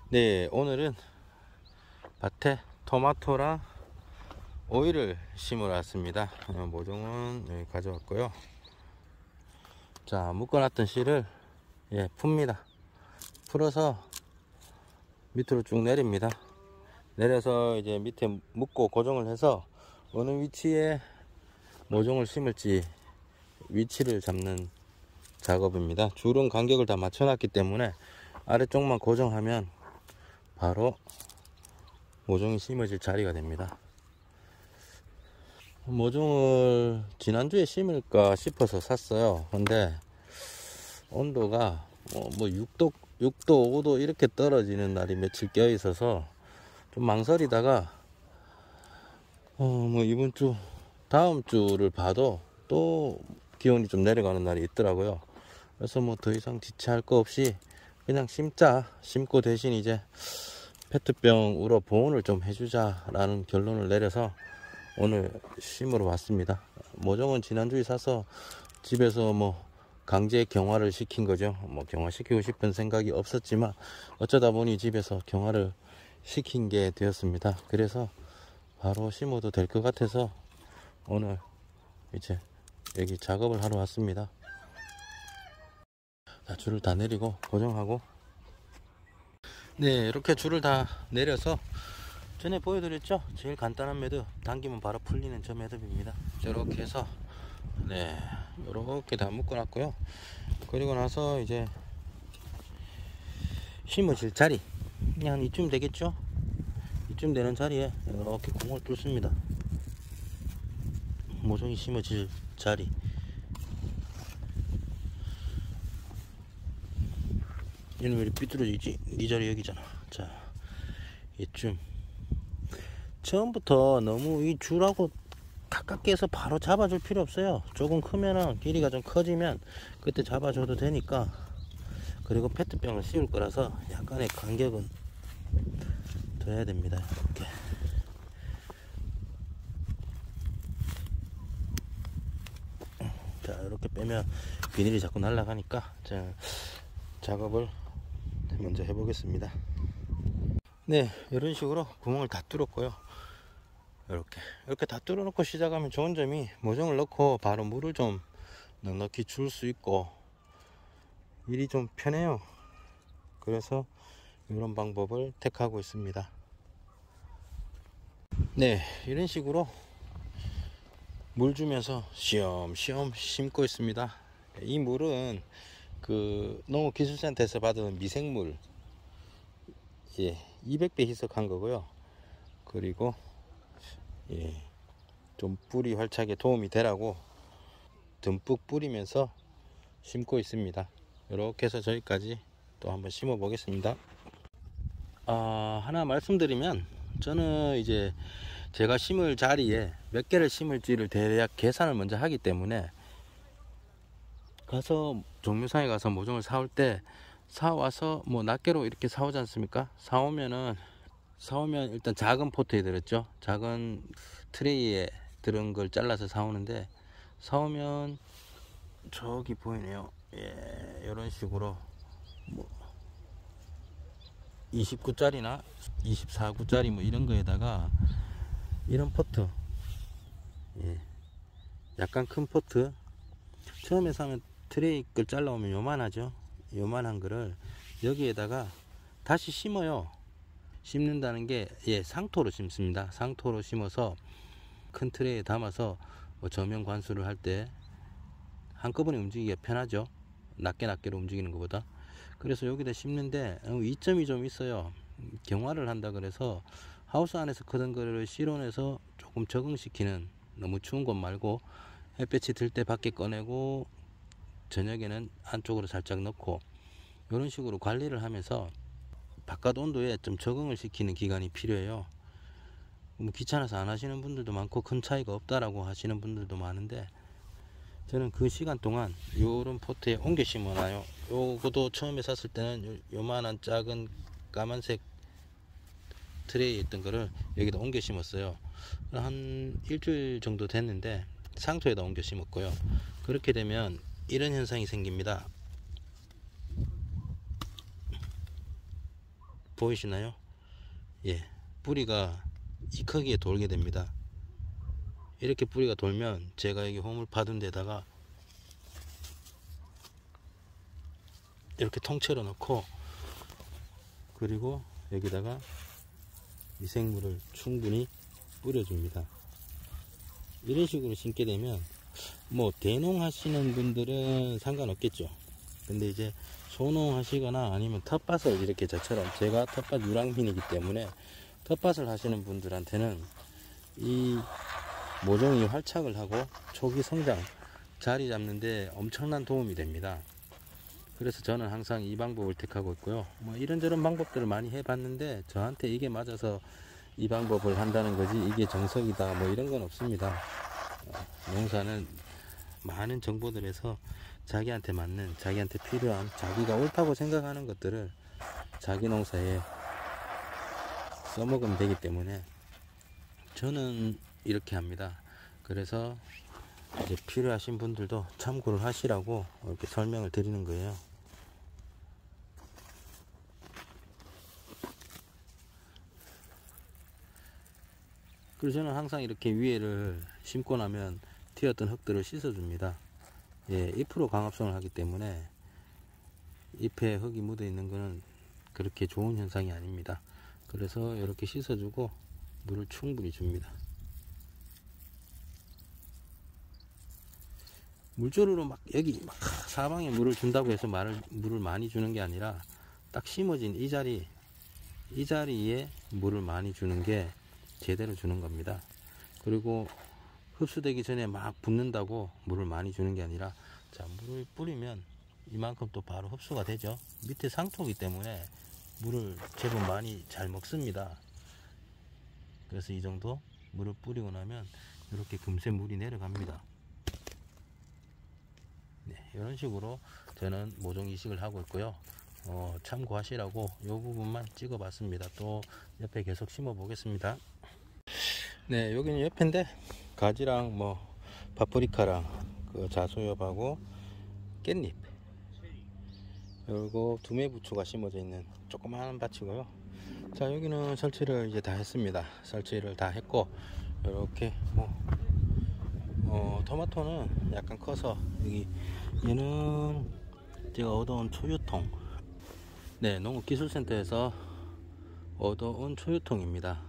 네, 오늘은 밭에 토마토랑 오이를 심으러 왔습니다. 모종은 여기 가져왔고요. 자, 묶어놨던 씨를 풉니다. 풀어서 밑으로 쭉 내립니다. 내려서 이제 밑에 묶고 고정을 해서 어느 위치에 모종을 심을지 위치를 잡는 작업입니다. 줄은 간격을 다 맞춰놨기 때문에 아래쪽만 고정하면 바로 모종이 심어질 자리가 됩니다. 모종을 지난주에 심을까 싶어서 샀어요. 근데 온도가 뭐 6도, 5도 이렇게 떨어지는 날이 며칠 껴 있어서 좀 망설이다가 뭐 이번 주 다음 주를 봐도 또 기온이 좀 내려가는 날이 있더라고요. 그래서 뭐 더 이상 지체할 거 없이 그냥 심고 대신 이제 페트병으로 보온을 좀 해주자 라는 결론을 내려서 오늘 심으러 왔습니다. 모종은 지난주에 사서 집에서 뭐 강제 경화를 시킨 거죠. 뭐 경화시키고 싶은 생각이 없었지만 어쩌다 보니 집에서 경화를 시킨 게 되었습니다. 그래서 바로 심어도 될 것 같아서 오늘 이제 여기 작업을 하러 왔습니다. 자, 줄을 다 내리고 고정하고, 네, 이렇게 줄을 다 내려서 전에 보여드렸죠? 제일 간단한 매듭, 당기면 바로 풀리는 저 매듭입니다. 이렇게 해서 네, 이렇게 다 묶어 놨고요. 그리고 나서 이제 심어질 자리, 그냥 이쯤 되겠죠? 이쯤 되는 자리에 이렇게 공을 뚫습니다. 모종이 심어질 자리. 얘는 왜 이렇게 삐뚤어지지? 네 자리 여기잖아. 자, 이쯤. 처음부터 너무 이 줄하고 가깝게 해서 바로 잡아줄 필요 없어요. 조금 크면은, 길이가 좀 커지면 그때 잡아줘도 되니까. 그리고 페트병을 씌울 거라서 약간의 간격은 둬야 됩니다. 이렇게. 자, 이렇게 빼면 비닐이 자꾸 날아가니까 자, 작업을 먼저 해보겠습니다. 네, 이런 식으로 구멍을 다 뚫었고요. 이렇게 다 뚫어 놓고 시작하면 좋은 점이 모종을 넣고 바로 물을 좀 넉넉히 줄 수 있고 일이 좀 편해요. 그래서 이런 방법을 택하고 있습니다. 네, 이런 식으로 물 주면서 쉬엄쉬엄 심고 있습니다. 이 물은 그 농업기술센터에서 받은 미생물 200배 희석한 거고요. 그리고 좀 뿌리 활착에 도움이 되라고 듬뿍 뿌리면서 심고 있습니다. 이렇게 해서 저기까지 또 한번 심어 보겠습니다. 하나 말씀드리면, 저는 이제 제가 심을 자리에 몇 개를 심을지를 대략 계산을 먼저 하기 때문에 가서 종묘상에 가서 모종을 사올 때 사와서 뭐 낱개로 이렇게 사오지 않습니까? 사오면 일단 작은 포트에 들었죠. 작은 트레이에 들은 걸 잘라서 사오는데, 사오면 저기 보이네요. 이런 식으로 뭐 29짜리나 24구짜리 뭐 이런 거에다가 이런 포트, 약간 큰 포트, 처음에 사면 트레이 걸 잘라오면 요만하죠. 요만한 거를 여기에다가 다시 심어요. 심는다는 게 상토로 심습니다. 상토로 심어서 큰 트레이에 담아서 저면 관수를 할 때 한꺼번에 움직이기가 편하죠. 낱개로 움직이는 것보다. 그래서 여기다 심는데 이점이 좀 있어요. 경화를 한다 그래서 하우스 안에서 크던 거를 실온에서 조금 적응시키는, 너무 추운 곳 말고 햇볕이 들 때 밖에 꺼내고 저녁에는 안쪽으로 살짝 넣고, 이런 식으로 관리를 하면서 바깥 온도에 좀 적응을 시키는 기간이 필요해요. 뭐 귀찮아서 안 하시는 분들도 많고 큰 차이가 없다라고 하시는 분들도 많은데, 저는 그 시간 동안 요런 포트에 옮겨 심어놔요. 요것도 처음에 샀을 때는 요만한 작은 까만색 트레이에 있던 거를 여기다 옮겨 심었어요. 한 일주일 정도 됐는데 상토에다 옮겨 심었고요. 그렇게 되면 이런 현상이 생깁니다. 보이시나요? 예, 뿌리가 이 크기에 돌게 됩니다. 이렇게 뿌리가 돌면 제가 여기 홈을 파둔 데다가 이렇게 통째로 넣고, 그리고 여기다가 미생물을 충분히 뿌려줍니다. 이런 식으로 심게 되면 뭐 대농 하시는 분들은 상관없겠죠. 근데 이제 소농 하시거나 아니면 텃밭을 이렇게 저처럼, 제가 텃밭 유랑민이기 때문에 텃밭을 하시는 분들한테는 이 모종이 활착을 하고 초기 성장, 자리 잡는데 엄청난 도움이 됩니다. 그래서 저는 항상 이 방법을 택하고 있고요. 뭐 이런저런 방법들을 많이 해봤는데 저한테 이게 맞아서 이 방법을 한다는 거지 이게 정석이다 뭐 이런 건 없습니다. 농사는 많은 정보들에서 자기한테 맞는, 자기한테 필요한, 자기가 옳다고 생각하는 것들을 자기 농사에 써먹으면 되기 때문에 저는 이렇게 합니다. 그래서 이제 필요하신 분들도 참고를 하시라고 이렇게 설명을 드리는 거예요. 그래서 저는 항상 이렇게 위에를 심고 나면 튀었던 흙들을 씻어줍니다. 예, 잎으로 광합성을 하기 때문에 잎에 흙이 묻어 있는 것은 그렇게 좋은 현상이 아닙니다. 그래서 이렇게 씻어주고 물을 충분히 줍니다. 물조르로 막 여기 막 사방에 물을 준다고 해서 물을 많이 주는 게 아니라 딱 심어진 이 자리에 물을 많이 주는 게 제대로 주는 겁니다. 그리고 흡수되기 전에 막 붓는다고 물을 많이 주는 게 아니라, 자, 물을 뿌리면 이만큼 또 바로 흡수가 되죠. 밑에 상토이기 때문에 물을 제법 많이 잘 먹습니다. 그래서 이 정도 물을 뿌리고 나면 이렇게 금세 물이 내려갑니다. 네, 이런 식으로 저는 모종 이식을 하고 있고요. 참고하시라고 이 부분만 찍어 봤습니다. 또 옆에 계속 심어 보겠습니다. 네, 여기는 옆인데 가지랑 뭐 파프리카랑 그 자소엽하고 깻잎, 그리고 두메부추가 심어져 있는 조그마한 밭이고요. 자, 여기는 설치를 이제 다 했습니다. 설치를 다 했고, 이렇게 뭐 토마토는 약간 커서 여기, 얘는 제가 얻어온 초유통, 네, 농업기술센터에서 얻어온 초유통입니다.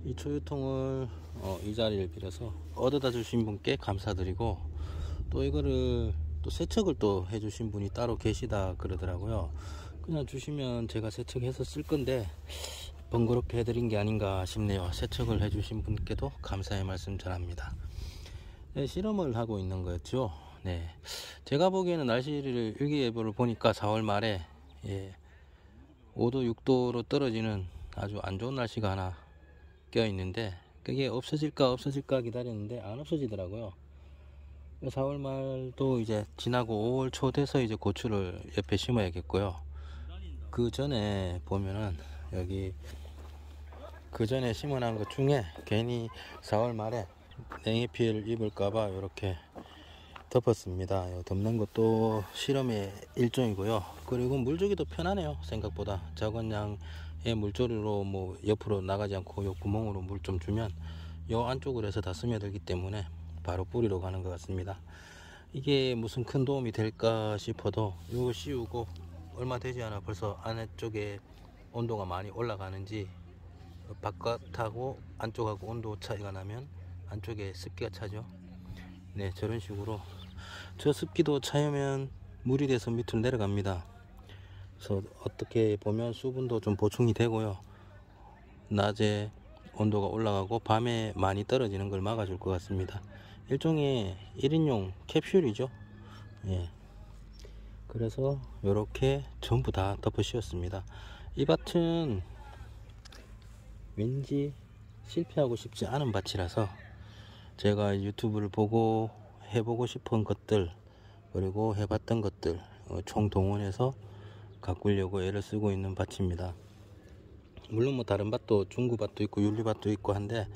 이 초유통을 이 자리를 빌어서 얻어다 주신 분께 감사드리고, 또 이거를 또 세척을 또 해주신 분이 따로 계시다 그러더라고요. 그냥 주시면 제가 세척해서 쓸 건데 번거롭게 해드린 게 아닌가 싶네요. 세척을 해주신 분께도 감사의 말씀 전합니다. 네, 실험을 하고 있는 거였죠. 네, 제가 보기에는 날씨를 일기예보를 보니까 4월 말에 5도 6도로 떨어지는 아주 안 좋은 날씨가 하나 껴 있는데, 그게 없어질까 기다렸는데 안 없어지더라고요. 4월 말도 이제 지나고 5월 초 돼서 이제 고추를 옆에 심어야겠고요. 그 전에 보면은 여기 그 전에 심어놓은 것 중에 괜히 4월 말에 냉해피해를 입을까봐 이렇게 덮었습니다. 덮는 것도 실험의 일종이고요. 그리고 물주기도 편하네요. 생각보다 적은 양의 물조리로 뭐 옆으로 나가지 않고 요 구멍으로 물 좀 주면 요 안쪽으로 해서 다 스며들기 때문에 바로 뿌리로 가는 것 같습니다. 이게 무슨 큰 도움이 될까 싶어도 이거 씌우고 얼마 되지 않아 벌써 안쪽에 온도가 많이 올라가는지, 바깥하고 안쪽하고 온도 차이가 나면 안쪽에 습기가 차죠. 네, 저런 식으로 저 습기도 차면 물이 돼서 밑으로 내려갑니다. 그래서 어떻게 보면 수분도 좀 보충이 되고요, 낮에 온도가 올라가고 밤에 많이 떨어지는 걸 막아줄 것 같습니다. 일종의 1인용 캡슐이죠. 예. 그래서 이렇게 전부 다 덮어 씌웠습니다. 이 밭은 왠지 실패하고 싶지 않은 밭이라서 제가 유튜브를 보고 해보고 싶은 것들, 그리고 해봤던 것들 총동원해서 가꾸려고 애를 쓰고 있는 밭입니다. 물론 뭐 다른 밭도 중구밭도 있고 윤리밭도 있고 한데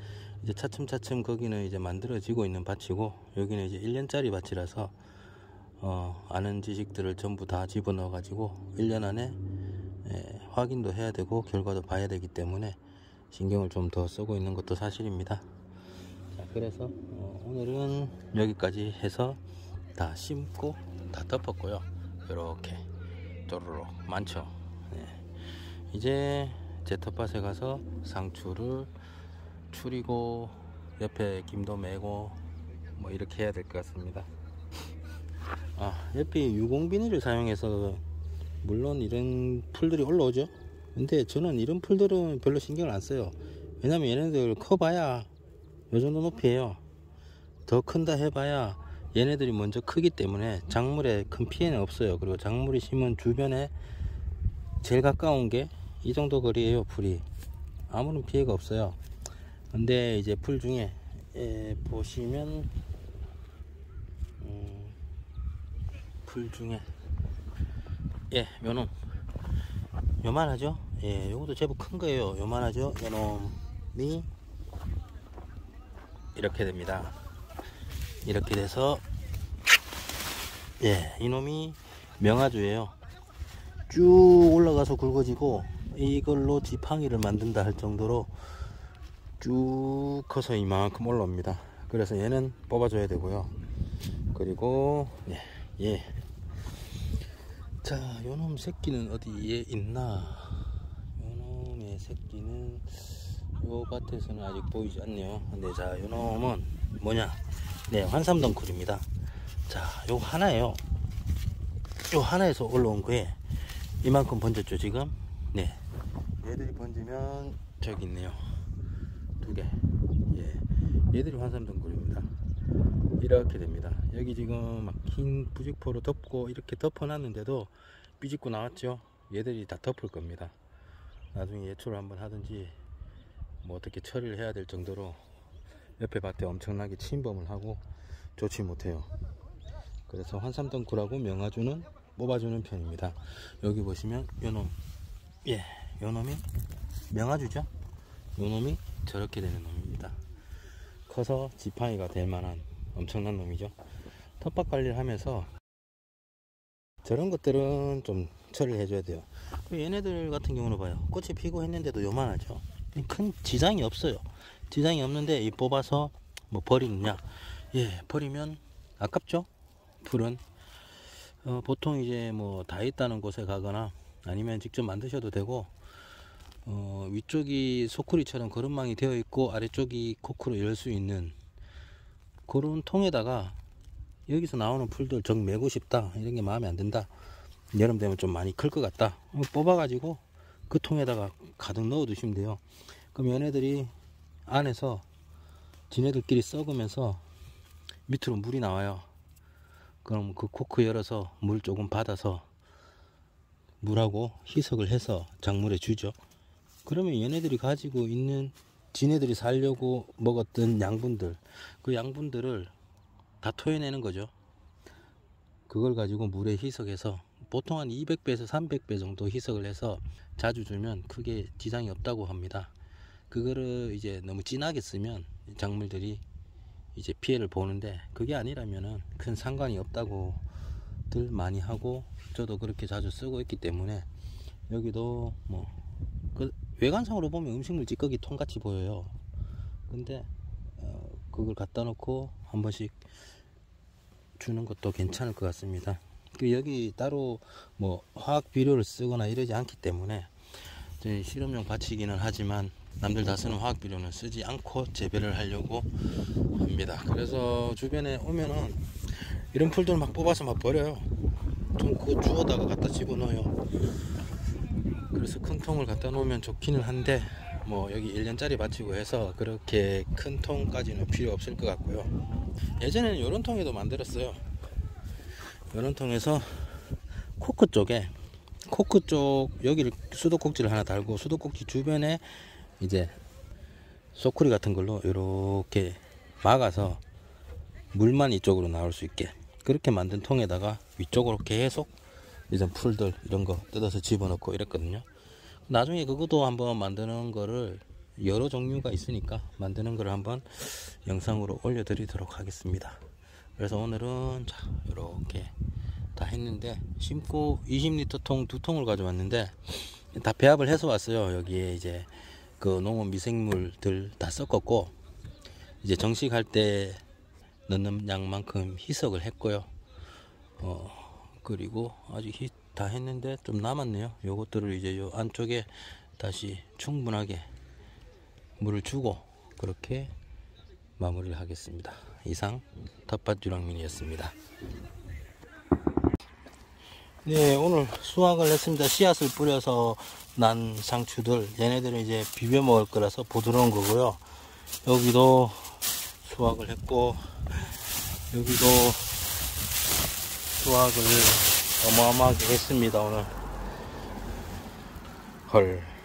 이제 차츰차츰 거기는 이제 만들어지고 있는 밭이고, 여기는 이제 1년짜리 밭이라서 아는 지식들을 전부 다 집어넣어 가지고 1년 안에 확인도 해야 되고 결과도 봐야 되기 때문에 신경을 좀 더 쓰고 있는 것도 사실입니다. 자, 그래서 오늘은 여기까지 해서 다 심고 다 덮었고요. 이렇게 쪼르륵 많죠. 이제 제 텃밭에 가서 상추를 추리고 옆에 김도 매고 뭐 이렇게 해야 될 것 같습니다. 옆에 유공비닐을 사용해서 물론 이런 풀들이 올라오죠. 근데 저는 이런 풀들은 별로 신경을 안 써요. 왜냐면 얘네들 커봐야 요 정도 높이에요. 더 큰다 해봐야 얘네들이 먼저 크기 때문에 작물에 큰 피해는 없어요. 그리고 작물이 심은 주변에 제일 가까운 게 이 정도 거리에요. 풀이 아무런 피해가 없어요. 근데 이제 풀 중에 보시면 풀 중에 요놈 요만하죠. 요것도 제법 큰 거예요. 요만하죠. 요놈이 이렇게 됩니다. 이렇게 돼서 이놈이 명아주예요. 쭉 올라가서 굵어지고 이걸로 지팡이를 만든다 할 정도로 쭉 커서 이만큼 올라옵니다. 그래서 얘는 뽑아줘야 되고요. 그리고 자, 요놈 새끼는 어디에 있나? 요놈의 새끼는 요 밭에서는 아직 보이지 않네요. 근데 자, 요놈은 뭐냐? 환삼덩쿨입니다. 자, 요 하나예요. 요 하나에서 올라온 거에 이만큼 번졌죠 지금. 얘들이 번지면 저기 있네요. 두 개. 얘들이 환삼덩쿨입니다. 이렇게 됩니다. 여기 지금 막 흰 부직포로 덮고 이렇게 덮어놨는데도 삐집고 나왔죠. 얘들이 다 덮을 겁니다. 나중에 예초를 한번 하든지 뭐 어떻게 처리를 해야 될 정도로 옆에 밭에 엄청나게 침범을 하고 좋지 못해요. 그래서 환삼덩쿨하고 명아주는 뽑아주는 편입니다. 여기 보시면 요놈, 요놈이 명아주죠. 요놈이 저렇게 되는 놈입니다. 커서 지팡이가 될 만한 엄청난 놈이죠. 텃밭 관리를 하면서 저런 것들은 좀 처리를 해줘야 돼요. 얘네들 같은 경우는 봐요. 꽃이 피고 했는데도 요만하죠. 큰 지장이 없어요. 지장이 없는데 이 뽑아서 뭐 버리느냐? 버리면 아깝죠. 풀은 보통 이제 뭐 다 있다는 곳에 가거나 아니면 직접 만드셔도 되고, 위쪽이 소쿠리처럼 거름망이 되어 있고 아래쪽이 코크로 열 수 있는 그런 통에다가 여기서 나오는 풀들 정 메고 싶다, 이런 게 마음에 안 든다, 여름 되면 좀 많이 클 것 같다, 뽑아 가지고 그 통에다가 가득 넣어 두시면 돼요. 그럼 얘네들이 안에서 지네들끼리 썩으면서 밑으로 물이 나와요. 그럼 그 코크 열어서 물 조금 받아서 물하고 희석을 해서 작물에 주죠. 그러면 얘네들이 가지고 있는 지네들이 살려고 먹었던 양분들, 그 양분들을 다 토해내는 거죠. 그걸 가지고 물에 희석해서 보통 한 200배에서 300배 정도 희석을 해서 자주 주면 크게 지장이 없다고 합니다. 그거를 이제 너무 진하게 쓰면 작물들이 이제 피해를 보는데, 그게 아니라면은 큰 상관이 없다고들 많이 하고 저도 그렇게 자주 쓰고 있기 때문에 여기도 뭐 외관상으로 보면 음식물 찌꺼기 통같이 보여요. 근데 그걸 갖다 놓고 한 번씩 주는 것도 괜찮을 것 같습니다. 여기 따로 뭐 화학 비료를 쓰거나 이러지 않기 때문에 저희 실험용 밭이기는 하지만 남들 다 쓰는 화학 비료는 쓰지 않고 재배를 하려고 합니다. 그래서 주변에 오면은 이런 풀들 막 뽑아서 막 버려요. 좀 그거 주워다가 갖다 집어넣어요. 그래서 큰 통을 갖다 놓으면 좋기는 한데 뭐 여기 1년짜리 밭이고 해서 그렇게 큰 통까지는 필요 없을 것 같고요. 예전에는 이런 통에도 만들었어요. 이런 통에서 코크 쪽에, 코크 쪽 여기를 수도꼭지를 하나 달고 수도꼭지 주변에 이제 소쿠리 같은 걸로 이렇게 막아서 물만 이쪽으로 나올 수 있게 그렇게 만든 통에다가 위쪽으로 계속 이제 풀들 이런 거 뜯어서 집어넣고 이랬거든요. 나중에 그것도 한번 만드는 거를 여러 종류가 있으니까 만드는 거를 한번 영상으로 올려드리도록 하겠습니다. 그래서 오늘은 자 이렇게 다 했는데, 심고 20리터 통 2통을 가져왔는데 다 배합을 해서 왔어요. 여기에 이제 그 농업 미생물들 다 섞었고, 이제 정식할 때 넣는 양만큼 희석을 했고요. 그리고 아직 다 했는데 좀 남았네요. 요것들을 이제 요 안쪽에 다시 충분하게 물을 주고 그렇게 마무리를 하겠습니다. 이상 텃밭 유랑민이었습니다. 네, 오늘 수확을 했습니다. 씨앗을 뿌려서 난 상추들, 얘네들은 이제 비벼 먹을 거라서 부드러운 거고요. 여기도 수확을 했고, 여기도 수확을 어마어마하게 했습니다. 오늘 헐.